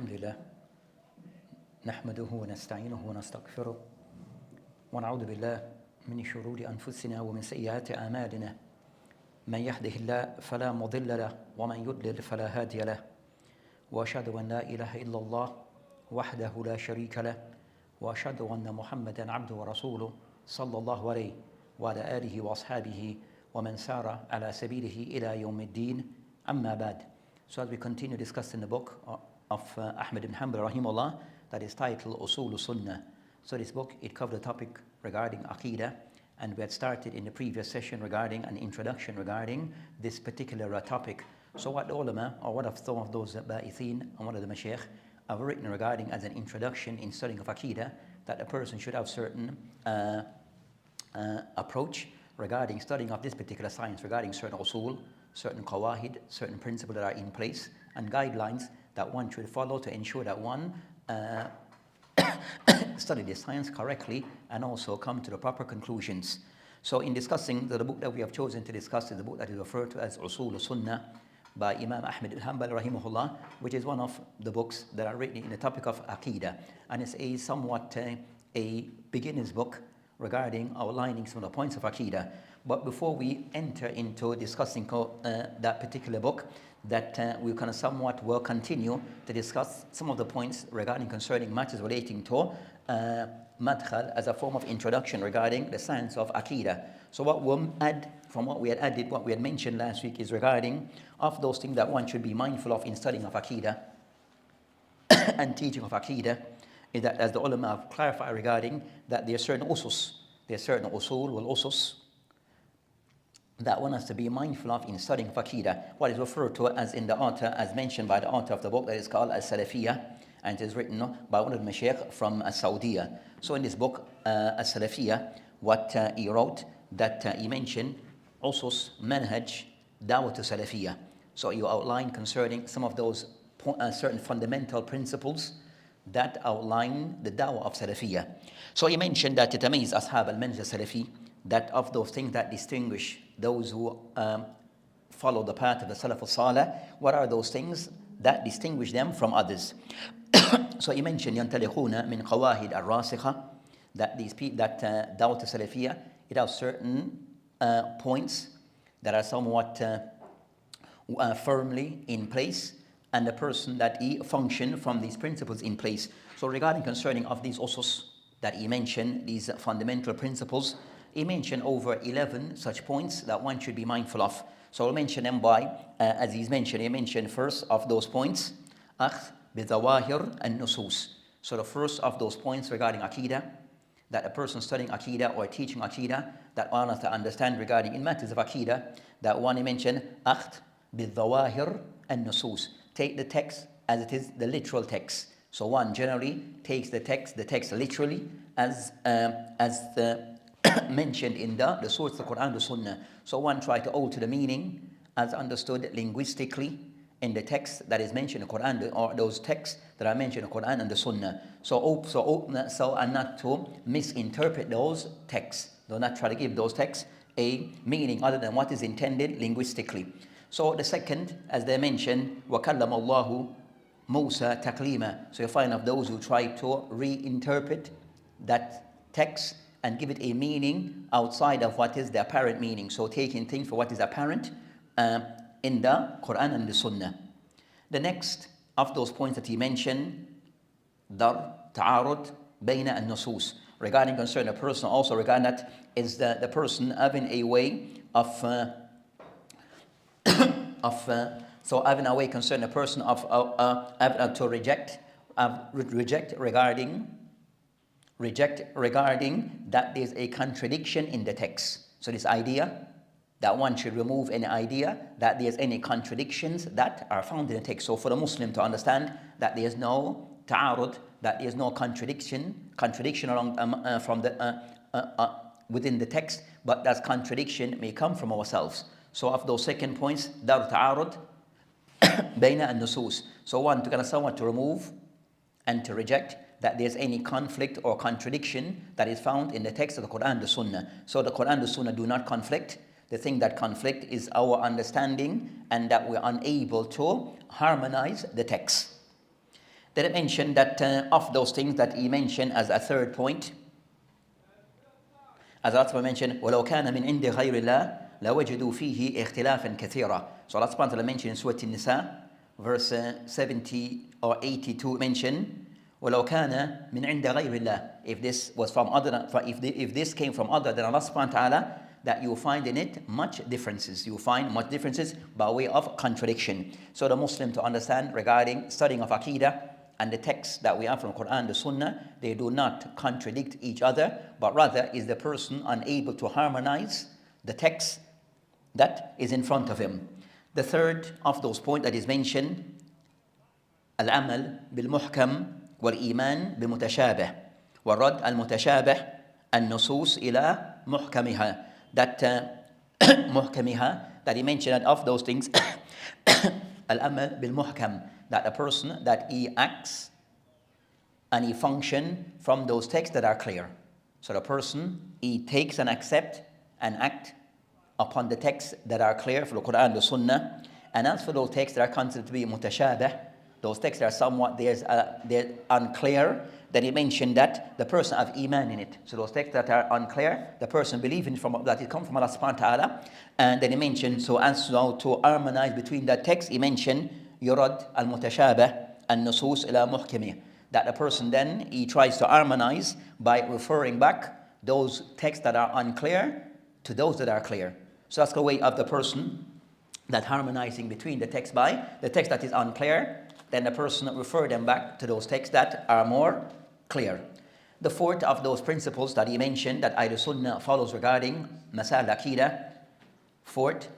الحمد لله نحمده ونستعينه ونستغفره ونعوذ بالله من شرور أنفسنا ومن سيئات أعمالنا من يهده الله فلا مضل له ومن يضلل فلا هادي له وأشهد أن لا إله إلا الله وحده لا شريك له وأشهد أن محمدا عبده ورسوله صلى الله عليه وعلى آله وأصحابه ومن سار على سبيله إلى يوم الدين أما بعد. So as we continue discussing the book of Ahmad ibn Hanbal rahimahullah that is titled Usul Sunnah. So this book, it covered a topic regarding Aqidah, and we had started in the previous session regarding an introduction regarding this particular topic. So what the ulama, or what of some of those ba'ithin and one of the mashaykh have written regarding as an introduction in studying of Aqidah, that a person should have certain approach regarding studying of this particular science, regarding certain usul, certain qawahid, certain principles that are in place, and guidelines that one should follow to ensure that one study the science correctly and also come to the proper conclusions. So in discussing the book that we have chosen to discuss is the book that is referred to as Usul Sunnah by Imam Ahmad ibn Hanbal rahimahullah, which is one of the books that are written in the topic of Aqidah, and it's a somewhat a beginner's book regarding outlining some of the points of Aqidah. But before we enter into discussing that particular book, that we kind of somewhat will continue to discuss some of the points regarding concerning matters relating to madkhal as a form of introduction regarding the science of Aqidah. So what we'll add from what we had added, what we had mentioned last week is regarding of those things that one should be mindful of in studying of Aqidah and teaching of Aqidah, is that as the ulama have clarified regarding that there are certain usus, there are certain usul wal usus that one has to be mindful of in studying of Aqidah, what is referred to as in the author, as mentioned by the author of the book, that is called As-Salafiyah, and it is written by one of the mashaykh from Saudi. So in this book, As-Salafiyah, what he wrote, that he mentioned usus, manhaj, dawah to Salafiyah. So you outline concerning some of those certain fundamental principles that outline the dawah of Salafiyah. So he mentioned that يتميز أصحاب المنهج السلفي, that of those things that distinguish those who follow the path of the Salaf al-Salih, what are those things that distinguish them from others? So he mentioned ينطلقون من قواعد الراسخة, that these people, that dawah to Salafiyah, it has certain points that are somewhat firmly in place, and the person that he function from these principles in place. So regarding concerning of these usus that he mentioned, these fundamental principles, he mentioned over 11 such points that one should be mindful of. So I'll mention them by, as he's mentioned, he mentioned first of those points, أخذ بظواهر النصوص. So the first of those points regarding Aqidah, that a person studying Aqidah or teaching Aqidah, that one has to understand regarding in matters of Aqidah, that one he mentioned, أخذ بظواهر النصوص. Take the text as it is, the literal text. So one generally takes the text literally as the mentioned in the source of the Quran, the Sunnah. So one try to alter the meaning as understood linguistically in the text that is mentioned in the Quran, or those texts that are mentioned in the Quran and the Sunnah. So and not to misinterpret those texts. Do not try to give those texts a meaning other than what is intended linguistically. So the second, as they mentioned, وَكَلَّمَ اللَّهُ مُوسَى تَكْلِيمًا. So you find of those who try to reinterpret that text and give it a meaning outside of what is the apparent meaning. So taking things for what is apparent in the Quran and the Sunnah. The next of those points that he mentioned, dar ta'arud bayna an-nusus. Regarding concern a person, also regarding that is the person having a way of so having a way concern a person of to reject regarding that there's a contradiction in the text. So this idea that one should remove any idea that there's any contradictions that are found in the text. So for the Muslim to understand that there's no ta'arud, that there's no contradiction along from the within the text, but that contradiction may come from ourselves. So of those second points, dar ta'arud bayna an-nusus. So one to kind of somewhat to remove and to reject that there's any conflict or contradiction that is found in the text of the Quran and the Sunnah. So the Quran and the Sunnah do not conflict. The thing that conflict is our understanding and that we're unable to harmonize the text. Then it mentioned that of those things that he mentioned as a third point, as Allah mentioned, وَلَوْ كَانَ مِنْ عِنْدِ غَيْرِ اللَّهِ لَوَجَدُوا فِيهِ اخْتِلَافًا كَثِيرًا. So Allah subhanahu wa ta'ala mentioned in Surah An-Nisa, verse 70 or 82, mentioned, وَلَوْ كَانَ مِنْ عِنْدِ غَيْرِ اللَّهِ. If this was from other than, if this came from other than Allah subhanahu wa ta'ala, that you will find in it much differences. You will find much differences by way of contradiction. So the Muslim to understand regarding studying of Aqidah and the texts that we have from Quran, the Sunnah, they do not contradict each other, but rather is the person unable to harmonize the text that is in front of him. The third of those points that is mentioned, al-amal bil-muhkam wal-iman bil-mutashabih wa-rad al-mutashabih an-nusus ila muhkamiha. That muhkamiha, that he mentioned that of those things, al-amal bil-muhkam, that a person that he acts and he function from those texts that are clear. So the person, he takes and accept and act upon the texts that are clear for the Quran, the Sunnah. And as for those texts that are considered to be mutashabih, those texts that are somewhat they're unclear, then he mentioned that the person have iman in it. So those texts that are unclear, the person believing that it comes from Allah subhanahu wa ta'ala. And then he mentioned, so as to harmonize between that text, he mentioned yurad al-mutashabih an-nusus ila muhkami, that the person then he tries to harmonize by referring back those texts that are unclear to those that are clear. So that's the way of the person that harmonizing between the text by the text that is unclear, then the person refer them back to those texts that are more clear. The fourth of those principles that he mentioned that As-Sunnah follows regarding Masal Aqidah, fourth,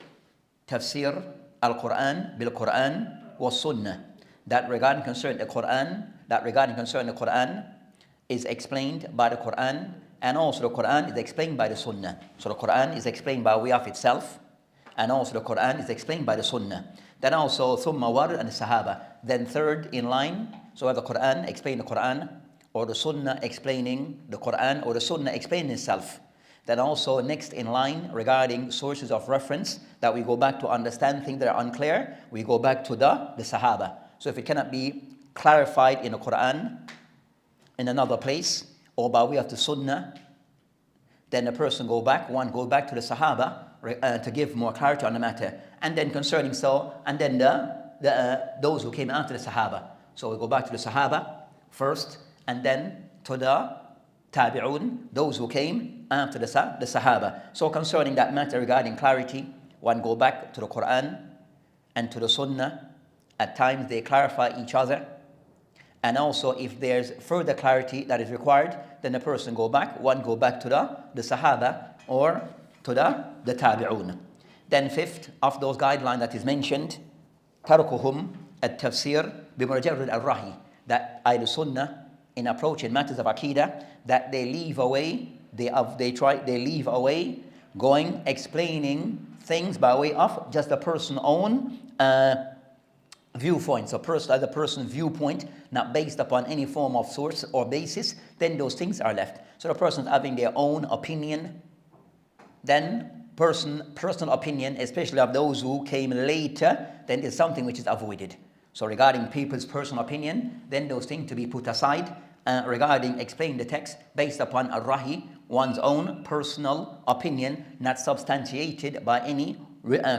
tafsir al-Quran bil-Quran was-Sunnah, that regarding concern the Quran, is explained by the Quran, and also the Quran is explained by the Sunnah. So the Quran is explained by way of itself, and also the Quran is explained by the Sunnah. Then also thumma warad and Sahaba. Then third in line, so whether the Quran explain the Quran, or the Sunnah explaining the Quran, or the Sunnah explaining itself. Then also next in line regarding sources of reference, that we go back to understand things that are unclear, we go back to the Sahaba. So if it cannot be clarified in the Quran, in another place, or by way of the Sunnah, then the person go back to the Sahaba to give more clarity on the matter. And then concerning and then those who came after the Sahaba. So we go back to the Sahaba first, and then to the Tabi'un, those who came after the Sahaba. So concerning that matter regarding clarity, one go back to the Quran and to the Sunnah. At times they clarify each other. And also if there's further clarity that is required, then the person go back to the Sahaba or to the Tabi'un. Then fifth of those guidelines that is mentioned, تركهم التفسير بمجرد الرأي, that Ahl-Sunnah in approaching matters of Aqidah, that they leave away, going explaining things by way of just the person's own viewpoint. So as a person's viewpoint, not based upon any form of source or basis, then those things are left. So the person having their own opinion, then personal opinion, especially of those who came later, then is something which is avoided. So regarding people's personal opinion, then those things to be put aside. Regarding explaining the text based upon al-rahi, one's own personal opinion, not substantiated by any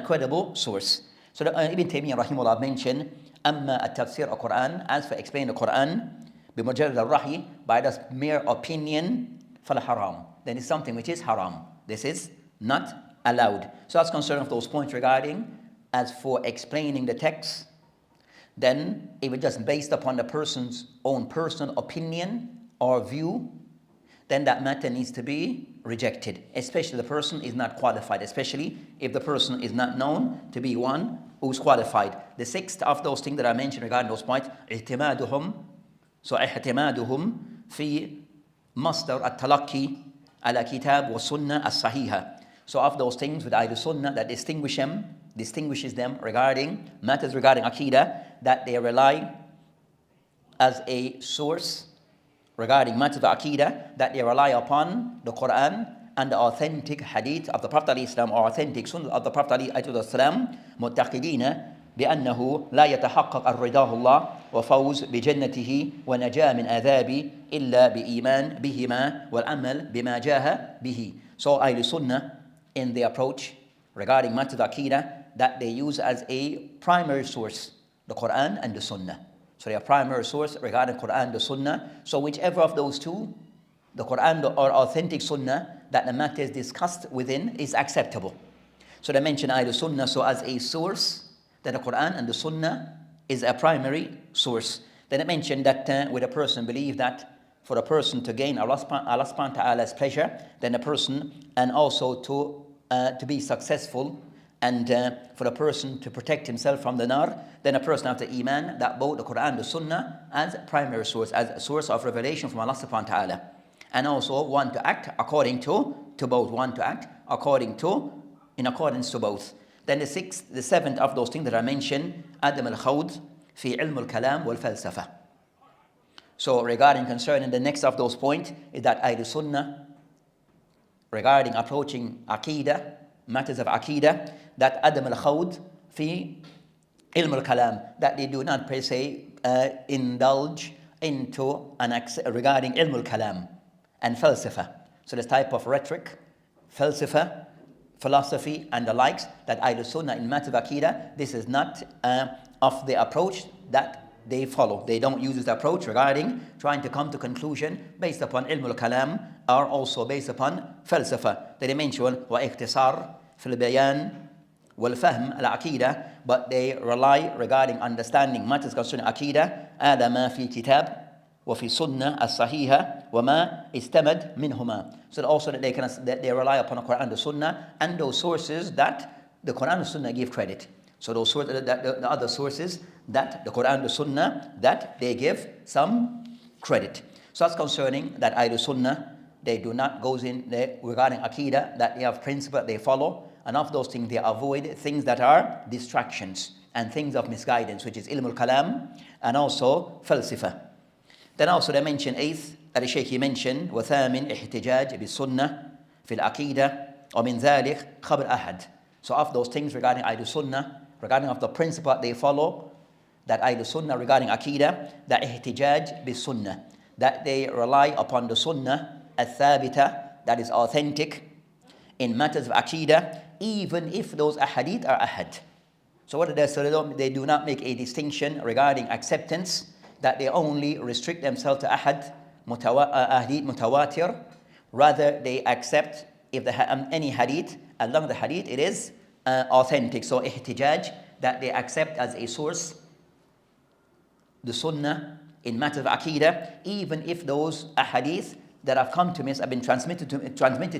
credible source. So Ibn Taymiyyah rahimahullah mentioned, أما التفسير القرآن, as for explaining the Quran, بمجرد الرحي, by the mere opinion, فلا haram, then it's something which is haram. This is not allowed. So that's concerned of those points regarding, as for explaining the text, then if it's just based upon the person's own personal opinion or view, then that matter needs to be rejected, especially the person is not qualified, especially if the person is not known to be one who's qualified. The sixth of those things that I mentioned regarding those points, اعتمادهم في مصدر التلقي على كتاب والسنة الصحيحة. So of those things with Ahl-Sunnah that distinguishes them regarding matters regarding Aqidah, that they rely as a source regarding matters of Aqidah, that they rely upon the Quran and the authentic hadith of the Prophet ﷺ, or authentic sunnah of the Prophet ﷺ, متقدين بأنه لا يتحقق الرضاه الله وفوز بجنته ونجاة من عذابه إلا بإيمان بهما والعمل بما جاء به. So Ahl Sunnah in the approach regarding matters of Aqidah that they use as a primary source the Quran and the Sunnah. So their primary source regarding Quran and the Sunnah. So whichever of those two, the Quran or authentic Sunnah, that the matter is discussed within is acceptable. So they mention Ahl Sunnah so as a source, that the Quran and the Sunnah is a primary source. Then it mentioned that with a person believe that for a person to gain Allah subhanahu wa ta'ala's pleasure, then a person, and also to be successful, and for a person to protect himself from the nar, then a person have the iman that both the Quran and the Sunnah as primary source, as a source of revelation from Allah subhanahu wa ta'ala. And also want to act according to both, want to act in accordance to both. Then the seventh of those things that I mentioned, Adam al-Khawd fi ilm al-kalam wal-falsafa. So regarding concerning the next of those points is that Ahl Sunnah, regarding approaching Aqidah, matters of Aqidah, that Adam al-Khawd fi ilm al-kalam, that they do not per se indulge into regarding ilm al-kalam and falsafa. So this type of rhetoric, falsafa, philosophy and the likes, that Ahl Sunnah in matter of Aqidah, this is not of the approach that they follow. They don't use this approach regarding trying to come to conclusion based upon ilm al-kalam or also based upon falsafa. They mention wa-ikhtisar fil bayan wal-fahm al-aqidah, but they rely regarding understanding matters concerning Aqidah, ala ma fi kitab وفي سنة الصحيحة وما استمد منهما. So also that they rely upon the Quran and the Sunnah and those sources that the Quran and the Sunnah give credit. So those sources, the other sources that the Quran and the Sunnah that they give some credit. So that's concerning that Ahl Sunnah, they do not goes in there regarding Aqidah, that they have principle they follow, and of those things they avoid things that are distractions and things of misguidance, which is ilm al-kalam and also falsafa. Then also they mention eighth, that the Shaykh mentioned, وَثَامِنْ احتجاج بالسنة في العقيدة ومن ذلك خبر أحد. So of those things regarding Ahl Sunnah, regarding of the principle they follow, that Ahl Sunnah regarding Aqidah, that احتجاج بالسنة, that they rely upon the Sunnah الثابتة, that is authentic in matters of Aqidah, even if those ahadith are ahad. So what they say, they do not make a distinction regarding acceptance, that they only restrict themselves to ahad, ahadith mutawatir. Rather, they accept if any hadith, as long as the hadith it is authentic. So ihtijaj, that they accept as a source the sunnah in matters of aqidah, even if those ahadith that have come to us have been transmitted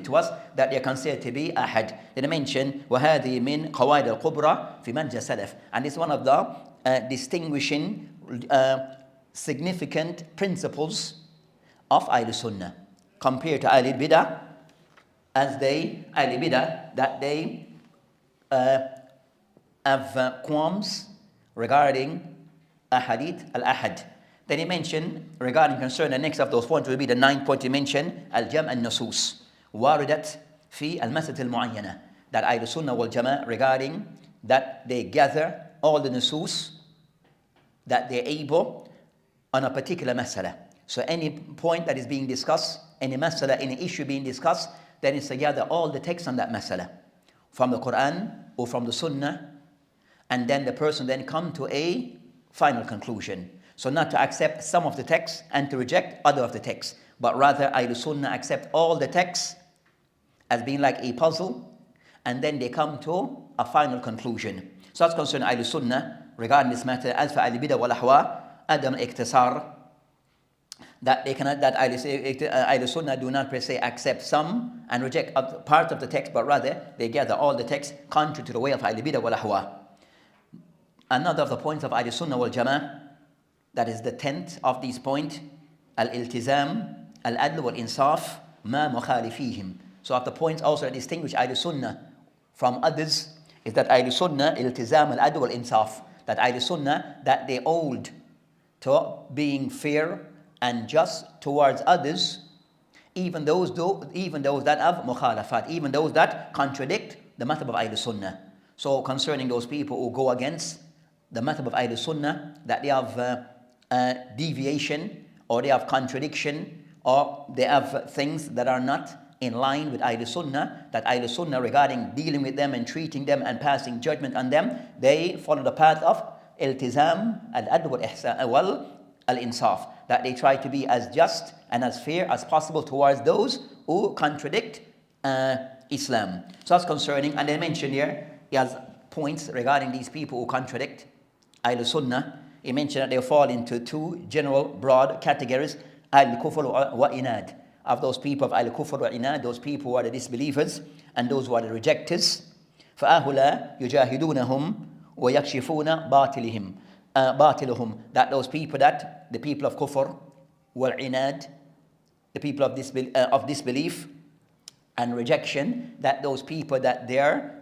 to us, that they are considered to be ahad. They mention وَهَذِي مِنْ قَوَائِدِ الْقُبْرَى فِي مَنْجَ سَلَفٍ. And this is one of the distinguishing significant principles of Ahl Sunnah compared to Ahl Bidah, as they, Ahl Bidah, that they have qualms regarding ahadith al-ahad. Then he mentioned regarding concern, the next of those points will be the ninth point he mentioned, al-jam' al-nusus waridat fi al-masat al-mu'ayyana, that Ahl Sunnah wal Jama'a regarding that they gather all the nusus that they're able on a particular masala. So any point that is being discussed, any masala, any issue being discussed, then it's to gather all the texts on that masala from the Quran or from the Sunnah, and then the person then come to a final conclusion. So not to accept some of the texts and to reject other of the texts, but rather Ahl Sunnah accept all the texts as being like a puzzle, and then they come to a final conclusion. So that's concerning Ahl Sunnah regarding this matter. As for Ahl Bidah wal Ahwa, Adam al-Iqtisar, that they cannot, that Ahl Sunnah do not per se accept some and reject part of the text, but rather they gather all the text contrary to the way of Ahl Bidah wal Ahwa. Another of the points of Ahl Sunnah wal Jama'ah, that is the 10th of these points, al-iltizam, al-adl wal-insaf, ma mukhalifihim. So of the points also that distinguish Ahl Sunnah from others is that Ahl Sunnah, iltizam, al-adl wal-insaf, that Ahl Sunnah, that they hold to being fair and just towards others, even those that have mukhalafat, even those that contradict the madhab of Ahl Sunnah. So concerning those people who go against the madhab of Ahl Sunnah, that they have deviation, or they have contradiction, or they have things that are not in line with Ahl Sunnah, that Ahl Sunnah regarding dealing with them and treating them and passing judgment on them, they follow the path of iltizam, al-adl wal-ihsan, al-insaf, that they try to be as just and as fair as possible towards those who contradict Islam. So that's concerning, and they mentioned here, he has points regarding these people who contradict Ahl Sunnah. He mentioned that they fall into two general broad categories, al-kufr wa inad. Of those people of al-kufr wa inad, those people who are the disbelievers and those who are the rejectors. فَأَهُلَا يُجَاهِدُونَهُمْ وَيَكْشِفُونَ بَاطِلُهُمْ. That those people, that the people of kufr wal inad, the people of disbelief and rejection, that those people that they are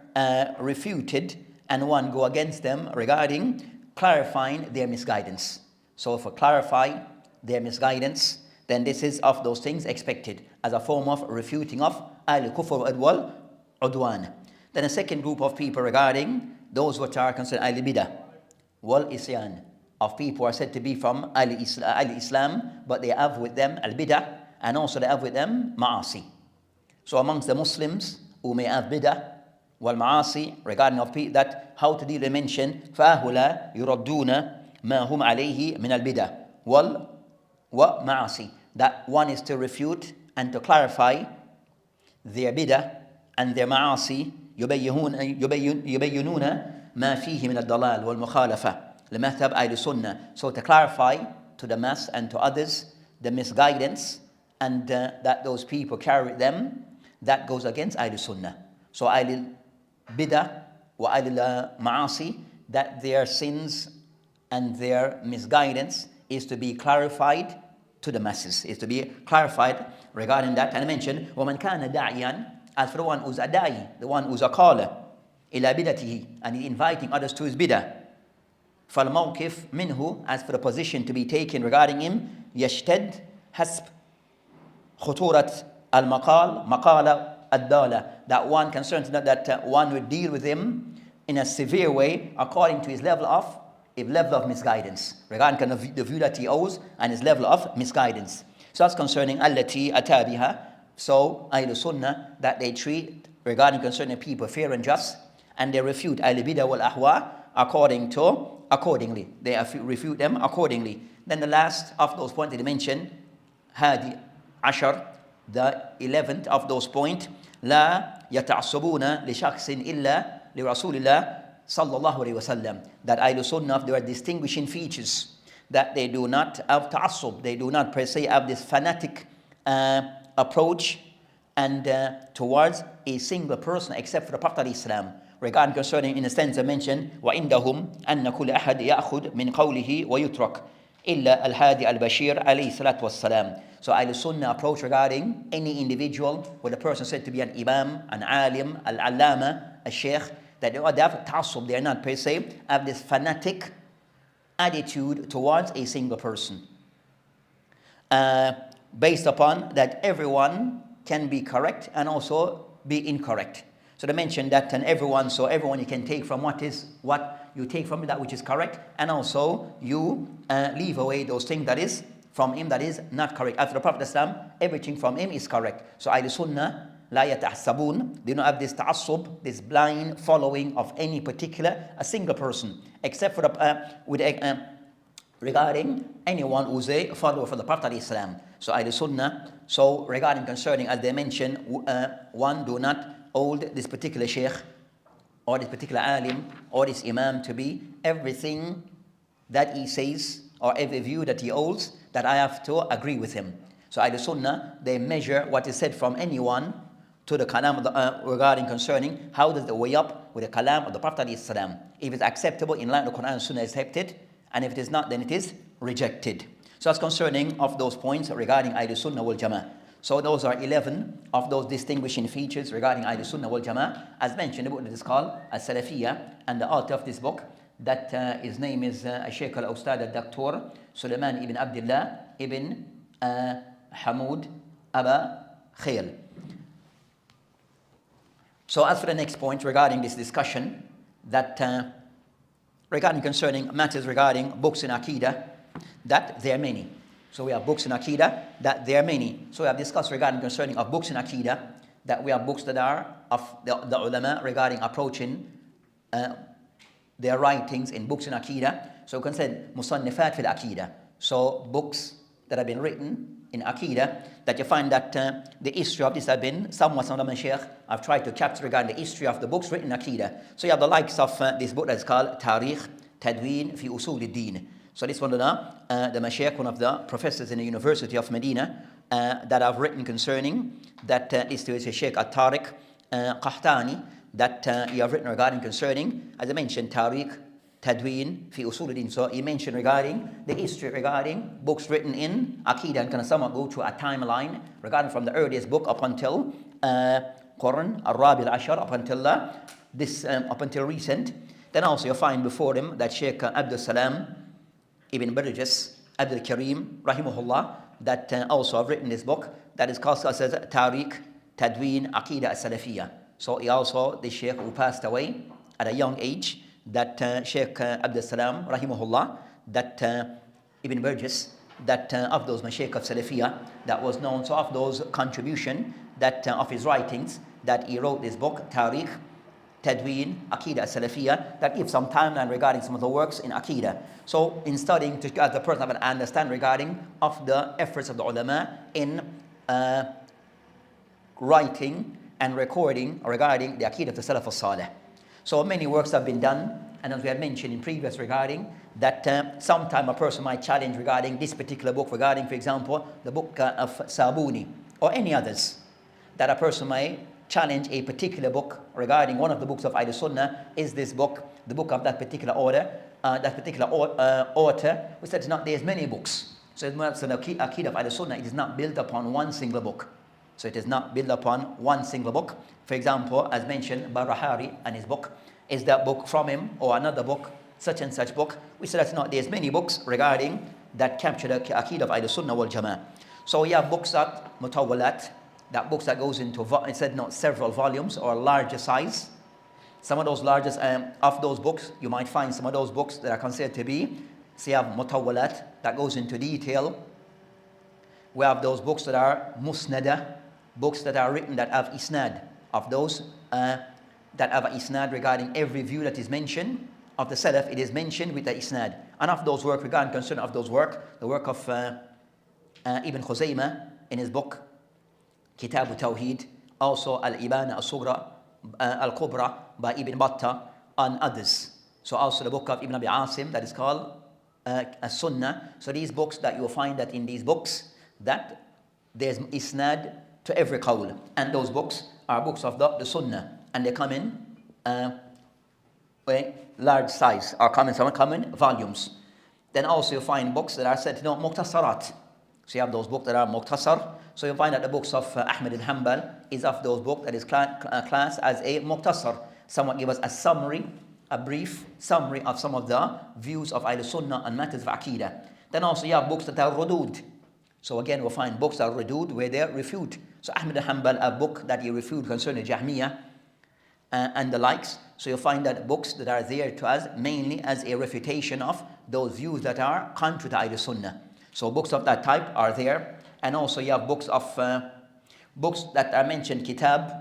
refuted, and one go against them regarding clarifying their misguidance. So if we clarify their misguidance, then this is of those things expected as a form of refuting of al-kufr wal udwan. Then a second group of people regarding those which are considered al-bidah wal isyan, of people who are said to be from al-Islam, but they have with them al-bidah, and also they have with them ma'asi. So amongst the Muslims who may have bidah wal ma'asi, regarding of people that how to deal, they mention فَأَهُلَا يُرَدُّونَ مَا هُمْ عَلَيْهِ مِنَ الْبِدَةِ wal ma'asi, that one is to refute and to clarify their bidah and their ma'asi, يبينون ما فيه من الضلال والمخالفة لمذهب أهل السنة. So to clarify to the mass and to others the misguidance and that those people carry them, that goes against Ahl Sunnah. So Ahl Bidah wa Ahl Ma'asi, that their sins and their misguidance is to be clarified to the masses, is to be clarified regarding that. And I mentioned وَمَنْ كَانَ دَاعِيًا, as for the one who's a da'i, the one who's a caller, إِلَى بِدَتِهِ, and he's inviting others to his bidah. فَالْمَوْقِفْ مِنْهُ, as for the position to be taken regarding him, يَشْتَدْ حَسْبْ خطورة المقال مقالة الدالة, that one concerns that one would deal with him in a severe way according to his level of misguidance, regarding kind of the view that he owes and his level of misguidance. So that's concerning التي أتى بها. So Ahl Sunnah, that they treat regarding concerning people fair and just, and they refute Ahl Bidah wal Ahwa accordingly. They refute them accordingly. Then the last of those points that they mentioned, Hadi Ashar, the 11th of those points, لا يتعصبون لشخص إلا لرسول الله صلى الله عليه وسلم, that Ahl Sunnah, there are distinguishing features, that they do not have ta'assub, they do not per se have this fanatic approach and towards a single person except for the Prophet Islam. Regarding concerning, in a sense I mentioned, وَعِنْدَهُمْ أَنَّ كُلَّ أَحَدْ يَأْخُذْ مِنْ قَوْلِهِ وَيُتْرَكْ إِلَّا الْهَادِ الْبَشِيرِ عَلَيْهِ الصَّلَاةُ وَالسَّلَامُ. So Ahl Sunnah approach regarding any individual, where the person said to be an imam, an alim, al-allama, a sheikh, that they have ta'assub, they are not per se have this fanatic attitude towards a single person, based upon that everyone can be correct and also be incorrect. So they mentioned that, and everyone you can take from what you take from that which is correct, and also you leave away those things that is from him that is not correct. After the Prophet Islam, everything from him is correct. So Ahl Sunnah لا يتعصبون, they don't have this ta'assub, this blind following of any particular, a single person, except for the regarding anyone who's a follower for the Prophet Islam. So Ahl Sunnah, so regarding concerning, as they mentioned, one do not hold this particular sheikh or this particular alim or this imam to be everything that he says or every view that he holds, that I have to agree with him. So Ahl Sunnah, they measure what is said from anyone to the kalam of regarding concerning how does it weigh up with the kalam of the Prophet ﷺ. If it's acceptable in line with the Quran and Sunnah, is accepted, and if it is not, then it is rejected. So that's concerning of those points regarding Ahl Sunnah wal Jama'ah. So those are 11 of those distinguishing features regarding Ahl Sunnah wal Jama'ah. As mentioned, the book that is called As-Salafiyya, and the author of this book, that his name is Shaykh al-Ustadh al-Dr. Sulaiman ibn Abdullah ibn Hamoud Aba Khayl. So as for the next point regarding this discussion, that regarding concerning matters regarding books in Aqidah, that there are many. So we have books in Aqidah, that there are many. So we have discussed regarding concerning of books in Aqidah, that we have books that are of the ulama regarding approaching their writings in books in Aqidah. So we can say musannifat fil Aqidah. So books that have been written in Aqidah, that you find that the history of this have been somewhat, some of the Mashaykh have tried to capture regarding the history of the books written in Aqidah. So you have the likes of this book that is called Tariq Tadween fi Usul al-Din. So this one of the Mashaykh, one of the professors in the University of Medina, that have written concerning that this is Sheikh At-Tariq Qahtani, that he have written regarding concerning, as I mentioned, Tariq Tadween fi Usul al-Din. So he mentioned regarding the history regarding books written in Aqidah, and kind of somewhat go through a timeline regarding from the earliest book up until Quran Al-Rabi al-Ashar, up until recent. Then also you find before him that Sheikh Abdul Salam Ibn Burjis Abdul Karim Rahimahullah, that also have written this book that is called as Tariq Tadween Aqidah As-Salafiyah. So he also, the Sheikh who passed away at a young age, that Sheikh Abdul Salam Rahimahullah, that Ibn Burjis, that of those Mashaykh of Salafiyah, that was known, so of those contribution, that of his writings, that he wrote this book, Tariq Tadween Aqidah As-Salafiyah, that gives some timeline regarding some of the works in Aqidah. So in studying, to get the person have an understand regarding of the efforts of the ulama in writing and recording regarding the Aqidah of the Salaf al-Salih. So many works have been done, and as we had mentioned in previous regarding that sometime a person might challenge regarding this particular book, regarding, for example, the book of Sabuni or any others, that a person may challenge a particular book regarding one of the books of As-Sunnah. Is this book the book of that particular order, author? We said it's not. There's many books. So the Aqidah of As-Sunnah, it is not built upon one single book. So it is not built upon one single book. For example, as mentioned, Barahari and his book, is that book from him, or another book, such and such book? We said that's not. There's many books regarding that capture the Aqidah of As-Sunnah wal Jama'ah. So we have books that mutawwalat, that books that goes into, it said not several volumes or larger size. Some of those largest of those books, you might find some of those books that are considered to be, so you have mutawwalat, that goes into detail. We have those books that are musnada, books that are written that have isnad, of those that have isnad regarding every view that is mentioned of the Salaf, it is mentioned with the isnad. And of those work, regarding concern of those work, the work of Ibn Khuzaymah in his book Kitab al-Tawheed, also Al-Ibana Al-Sughra, Al-Kubra by Ibn Battah, and others. So also the book of Ibn Abi Asim that is called As-Sunnah. So these books, that you will find that in these books that there's isnad to every qawl, and those books are books of the Sunnah, and they come in large size, or come in volumes. Then also you find books that are said, muqtasarat. So you have those books that are muqtasar. So you find that the books of Ahmad ibn Hanbal is of those books that is classed as a muqtasar. Someone give us a summary, a brief summary of some of the views of Ahl-Sunnah and matters of Aqidah. Then also you have books that are rudud. So again, we'll find books that are rudud, where they refute. So Ahmad ibn Hanbal, a book that he refuted concerning Jahmiyyah and the likes. So you'll find that books that are there to us mainly as a refutation of those views that are contrary to Ahl-Sunnah. So books of that type are there. And also you have books that are mentioned, Kitab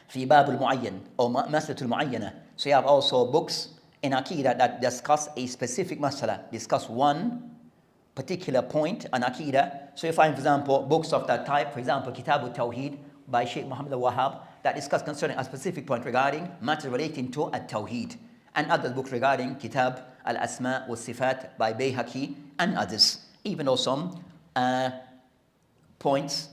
fi Bab al-Mu'ayyan, or Mas'alat al-Mu'ayyana. So you have also books in Aqidah that discuss a specific masala, discuss one particular point on Aqidah. So you find, for example, books of that type, for example, Kitab al-Tawheed by Sheikh Muhammad al-Wahhab, that discuss concerning a specific point regarding matters relating to al-Tawheed. And other books regarding Kitab al-Asma wa Sifat by Bayhaqi and others. Even though some points,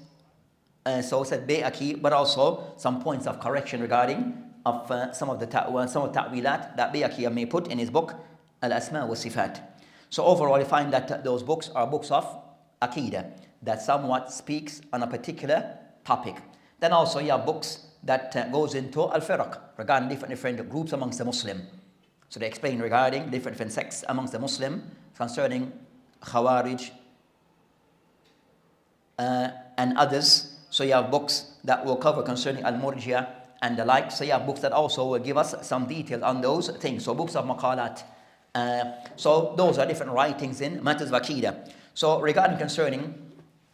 so said Bayhaqi, but also some points of correction regarding of some of ta'wilat that Bayhaqi may put in his book Al-Asma wa Sifat. So overall, you find that those books are books of Aqidah that somewhat speaks on a particular topic. Then also you have books that goes into Al-Firaq, regarding different groups amongst the Muslim. So they explain regarding different sects amongst the Muslim concerning Khawarij and others. So you have books that will cover concerning Al-Murji'ah and the like. So you have books that also will give us some detail on those things. So books of maqalat. So those are different writings in matters of Aqidah. So regarding concerning,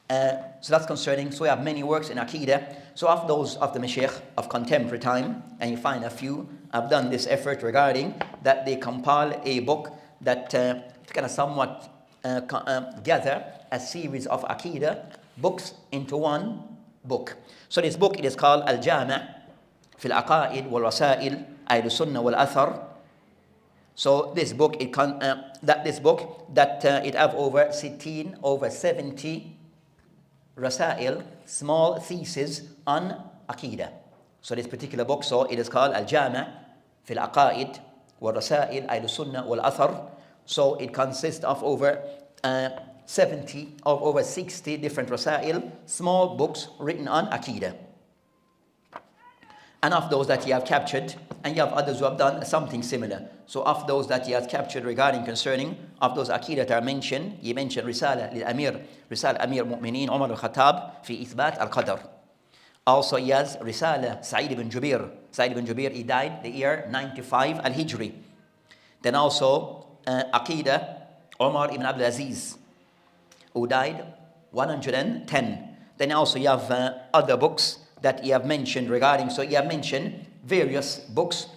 so that's concerning, so we have many works in Aqidah. So of those of the Mashaykh of contemporary time, and you find a few have done this effort regarding that they compile a book that kind of somewhat gather a series of Aqidah books into one book. So this book, it is called Al-Jami' fi al-Aqaid wal-Rasail As-Sunnah wal-Athar. So this book, it have over 70 Rasail, small theses on Aqidah. So this particular book, so it is called Al-Jami' fi al-Aqaid wal-Rasail As-Sunnah wal-Athar. So it consists of over 60 different Rasail, small books written on Aqidah. And of those that he have captured, and you have others who have done something similar. So of those that he has captured regarding concerning, of those Aqidah that are mentioned, he mentioned Risala Amir Mu'mineen Omar al-Khattab fi Ithbat al-Qadr. Also he has Risala Sa'id ibn Jubair. Sa'id ibn Jubair, he died the year 95 al-Hijri. Then also Aqidah Omar ibn Abdul Aziz, who died 110. Then also you have other books that he have mentioned regarding, so he have mentioned various books.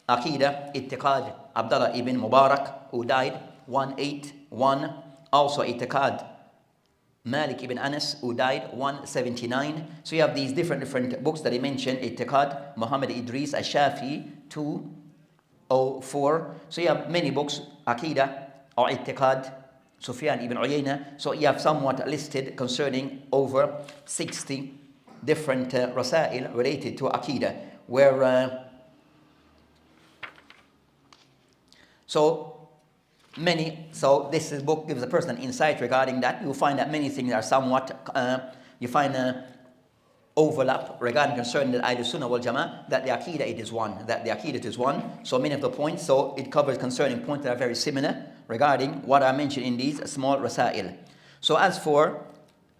Aqidah I'tiqad Abdullah ibn Mubarak, who died 181. Also I'tiqad Malik ibn Anas, who died 179. So you have these different books that he mentioned. I'tiqad Muhammad Idris al-Shafi 204. So you have many books, Aqidah or I'tiqad Sufyan ibn Uyayna. So you have somewhat listed concerning over 60 different Rasail related to Aqidah, where so this book gives a person an insight regarding that. You find that many things are somewhat you find overlap regarding concerning the As-Sunnah wal Jama'ah, that the Aqidah it is one, So many of the points, so it covers concerning points that are very similar regarding what I mentioned in these small Rasail. So as for,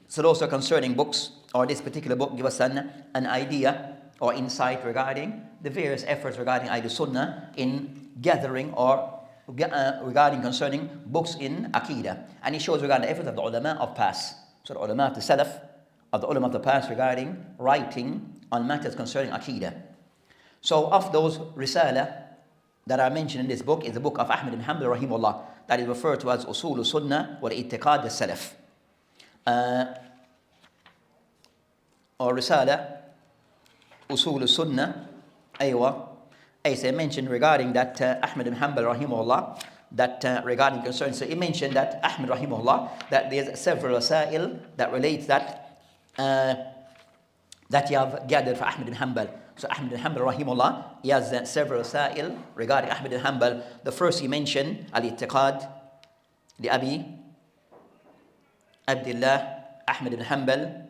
so those are concerning books, or this particular book give us an idea or insight regarding the various efforts regarding As-Sunnah in gathering or regarding concerning books in Aqidah. And it shows regarding the efforts of the ulama of past. So the ulama of the Salaf, of the ulama of the past regarding writing on matters concerning Aqidah. So of those Risala that are mentioned in this book is the book of Ahmad ibn Hanbal rahimahullah, that is referred to as Usul Sunnah wal I'tiqad al-Salaf. Or Risala Usul Sunnah, as I mentioned regarding that Ahmad ibn Hanbal rahimahullah, that regarding concern, so he mentioned that Ahmad rahimahullah, that there's several Rasail that relates that that you have gathered for Ahmad ibn Hanbal. So Ahmad ibn Hanbal rahimahullah, he has several Rasail regarding Ahmad ibn Hanbal. The first he mentioned Al-I'tiqad li Abi Abdullah Ahmad ibn Hanbal,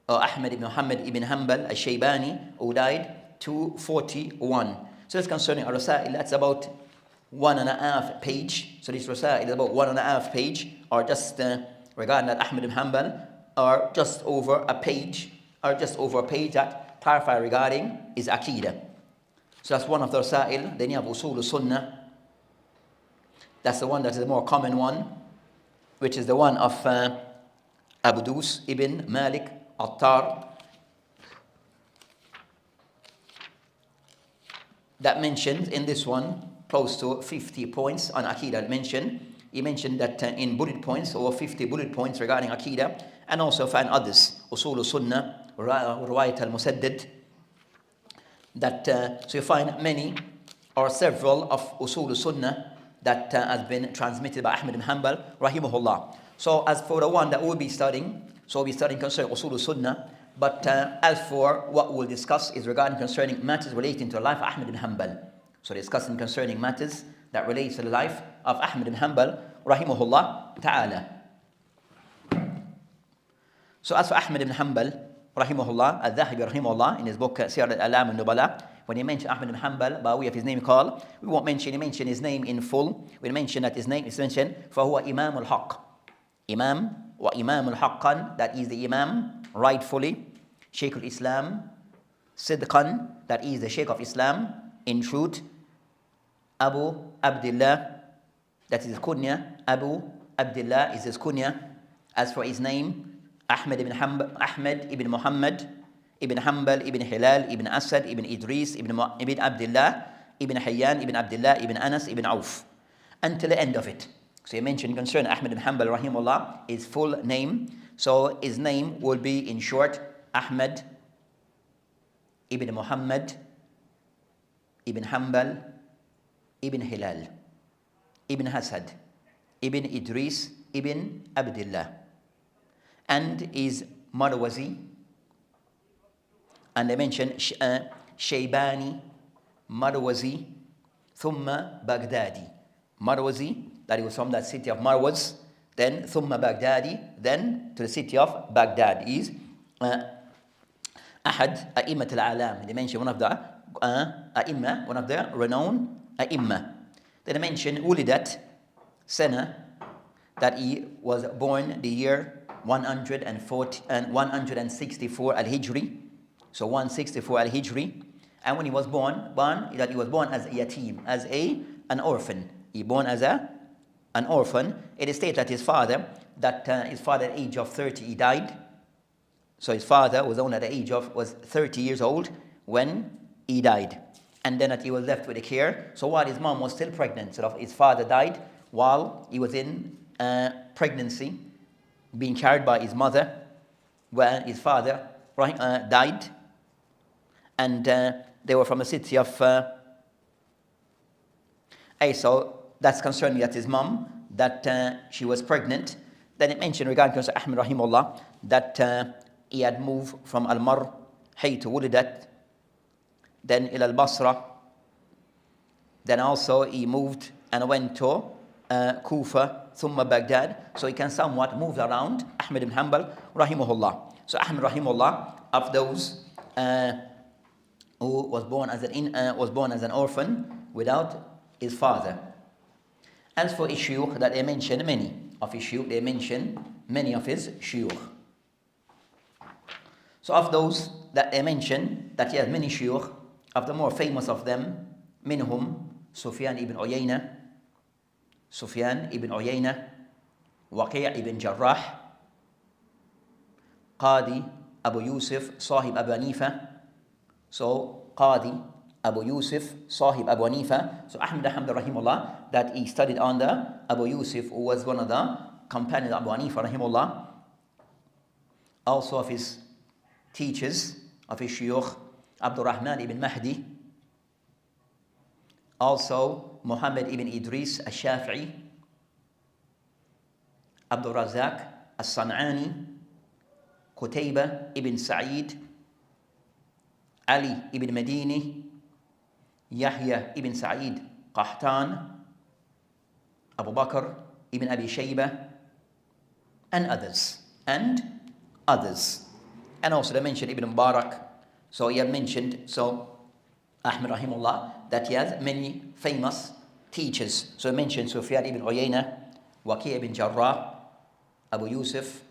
or Ahmad ibn Muhammad ibn Hanbal al-Shaybani, who died 241. So that's concerning a Rasail, that's about 1.5 page. So this Rasail is about 1.5 page, or just regarding that Ahmad ibn Hanbal, or just over a page, that clarify regarding is Aqidah. So that's one of the Rasail. Then you have Usul Sunnah. That's the one that is the more common one, which is the one of Abdus ibn Malik Attar, that mentioned in this one close to 50 points on Aqidah. He mentioned that in bullet points, over 50 bullet points regarding Aqidah, and also find others, Usul Sunnah, Ruwayat al-Musaddad, that so you find many or several of Usul Sunnah that has been transmitted by Ahmad ibn Hanbal rahimahullah. So as for the one that we'll be studying, so we'll be studying concerning Usul Sunnah, but as for what we'll discuss is regarding concerning matters relating to the life of Ahmad ibn Hanbal. So discussing concerning matters that relates to the life of Ahmad ibn Hanbal rahimahullah ta'ala. So as for Ahmad ibn Hanbal rahimahullah, Al-Dhahabi rahimahullah, in his book Siyar al-Alam al-Nubala, when he mentioned Ahmad ibn Hanbal by way of his name called, we won't mention his name in full. We'll mention that his name is mentioned, فَهُوَ Imam al-Haqq. Imam wa Imam al-Haqqan, that is the Imam rightfully, Shaykh al-Islam, Sidqan, that is the Sheikh of Islam, in truth. Abu Abdullah, that is his kunya. Abu Abdullah is his kunya. As for his name, Ahmed ibn Muhammad, ibn Hanbal, ibn Hilal, ibn Asad, ibn Idris, ibn Abdullah, ibn Hayyan, ibn Abdullah, ibn Anas, ibn Auf, until the end of it. So he mentioned concerning Ahmed ibn Hanbal rahimahullah, his full name. So his name will be in short Ahmed ibn Muhammad ibn Hanbal ibn Hilal ibn Hasad ibn Idris ibn Abdullah, and his Marwazi, and they mention Shaybani, Marwazi, Thumma Baghdadi. Marwazi, that he was from that city of Marwaz, then Thumma Baghdadi, then to the city of Baghdad. Is Ahad A'immat al-Alam. They mention one of the A'imma, one of the renowned A'imma. Then they mention Ulidat Sana, that he was born the year 164 al-Hijri. So 164 al-Hijri. And when he was born, that he was born as a yatim, as an orphan. He born as an orphan. It is stated that his father at the age of 30, he died. So his father was only at the age of, was 30 years old when he died. And then that he was left with the care. So while his mom was still pregnant, so his father died while he was in pregnancy, being carried by his mother, where his father died. And they were from the city of so that's concerning that his mom, that she was pregnant. Then it mentioned regarding Ahmed rahimahullah that he had moved from Al-Mar, حيث ولدت, then إلى البصرة. Then also he moved and went to Kufa, ثم Baghdad. So he can somewhat move around, Ahmed ibn Hanbal rahimahullah. So Ahmed rahimahullah, of those who was born as an orphan without his father. As for his shuyukh, that they mention many of his shuyukh, they mention many of his shuyukh. So of those that they mention that he has many shuyukh, of the more famous of them, minhum Sufyan ibn Uyayna, Waqi' ibn Jarrah, Qadi Abu Yusuf, Sahib Abu Hanifa. So Qadi Abu Yusuf, Sahib Abu Hanifa. So Ahmad Hamd rahimullah, that he studied under Abu Yusuf, who was one of the companions of Abu Hanifa rahimullah. Also of his teachers, of his shuyukh, Abdul Rahman ibn Mahdi. Also Muhammad ibn Idris al-Shafi'i, Abdul Razak al-San'ani, Qutayba ibn Sa'id, Ali ibn Madini, Yahya ibn Sa'id Qahtan, Abu Bakr ibn Abi Shaybah, and others. And also they mentioned Ibn Mubarak. So he had mentioned, Ahmed rahimullah, that he has many famous teachers. So he mentioned Sufyan ibn Uyayna, Waqi' ibn Jarrah, Abu Yusuf,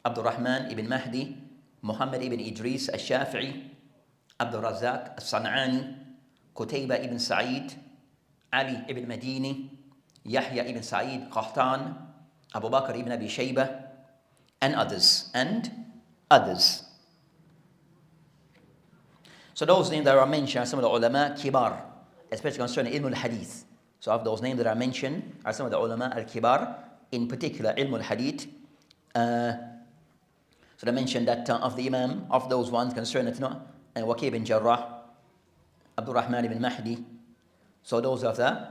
Abdul Rahman ibn Mahdi, Muhammad ibn Idris al-Shafi'i, Abdul Razak al-San'ani, Qutayba ibn Sa'id, Ali ibn Madini, Yahya ibn Sa'id Qahtan, Abu Bakr ibn Abi Shaybah, and others. So those names that are mentioned are some of the ulama kibar, especially concerning ilm al-hadith. So of those names that are mentioned are some of the ulama al-kibar, in particular ilm al-hadith. So they mentioned that of the imam, of those ones concerning Waqi' ibn Jarrah, Abdul Rahman ibn Mahdi. So those of the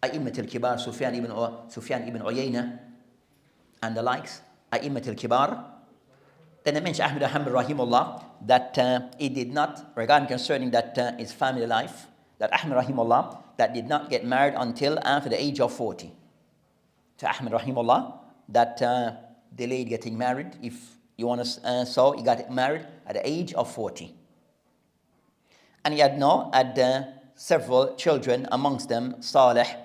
A'immat al-Kibar, Sufyan ibn Uyayna, and the likes, A'immat al-Kibar. Then they mentioned Ahmad Hanbal rahimullah, that he did not, regarding concerning that his family life, that Ahmad rahimullah, that did not get married until after the age of 40. So Ahmad rahimullah, that delayed getting married, if you want to, so he got married at the age of 40. And he had several children, amongst them Saleh,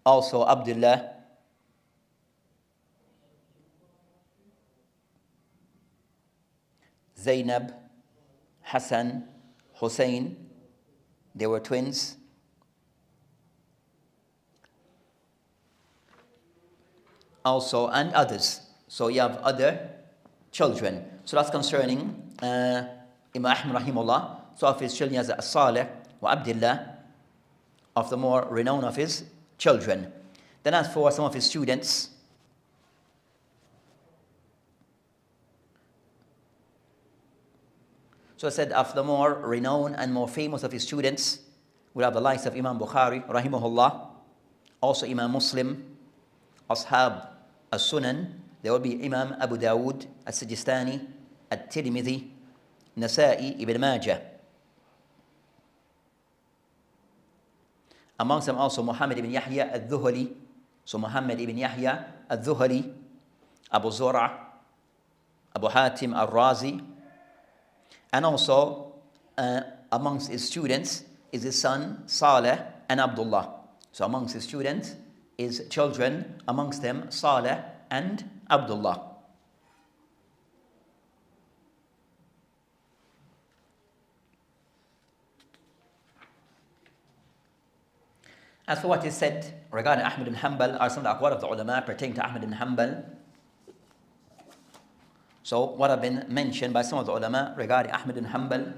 also Abdullah, Zainab, Hassan, Hussein. They were twins. Also, and others. So you have other children. So that's concerning Imam Ahmad rahimahullah. So of his children as Saleh wa Abdullah, of the more renowned of his children. Then as for some of his students, so I said of the more renowned and more famous of his students, we have the likes of Imam Bukhari rahimahullah, also Imam Muslim, Ashab As-Sunnah. There will be Imam Abu Dawood, As-Sijistani, At-Tirmidhi, Nasa'i, Ibn Majah. Amongst them also Muhammad ibn Yahya al-Dhuhali. So Muhammad ibn Yahya al-Dhuhali, Abu Zur'a, Abu Hatim al-Razi. And also amongst his students is his son Saleh and Abdullah. So amongst his students is children, amongst them Saleh and Abdullah. As for what is said regarding Ahmad ibn Hanbal, are some of the aqwal of the ulama pertaining to Ahmad ibn Hanbal. So what have been mentioned by some of the ulama regarding Ahmad ibn Hanbal.